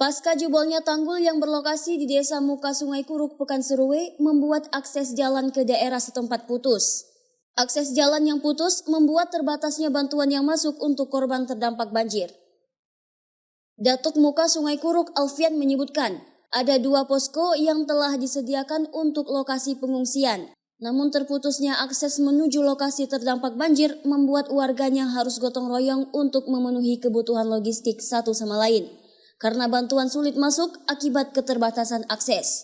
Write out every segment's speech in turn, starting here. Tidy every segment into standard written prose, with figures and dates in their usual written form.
Pasca jebolnya tanggul yang berlokasi di Desa Muka Sungai Kuruk, Pekanseruwe membuat akses jalan ke daerah setempat putus. Akses jalan yang putus membuat terbatasnya bantuan yang masuk untuk korban terdampak banjir. Datuk Muka Sungai Kuruk Alfian menyebutkan, ada 2 posko yang telah disediakan untuk lokasi pengungsian. Namun terputusnya akses menuju lokasi terdampak banjir membuat warganya harus gotong royong untuk memenuhi kebutuhan logistik satu sama lain. Karena bantuan sulit masuk akibat keterbatasan akses.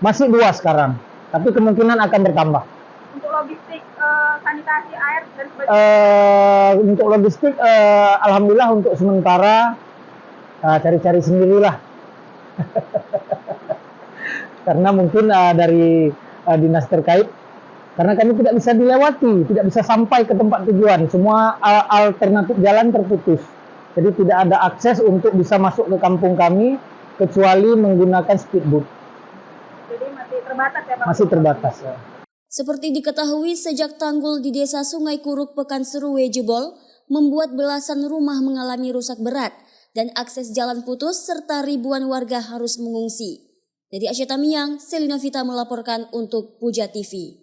Masih 2 sekarang, tapi kemungkinan akan bertambah. Untuk logistik sanitasi air dan sebagainya? Untuk logistik, alhamdulillah untuk sementara cari-cari sendirilah. Karena mungkin dari dinas terkait, karena kami tidak bisa dilewati, tidak bisa sampai ke tempat tujuan. Semua alternatif jalan terputus. Jadi tidak ada akses untuk bisa masuk ke kampung kami kecuali menggunakan speedboat. Jadi masih terbatas ya Pak? Masih terbatas ya. Seperti diketahui sejak tanggul di Desa Sungai Kuruk Pekanseruwe jebol, membuat belasan rumah mengalami rusak berat dan akses jalan putus serta ribuan warga harus mengungsi. Dari Asia Tamiang, Selina Vita melaporkan untuk Puja TV.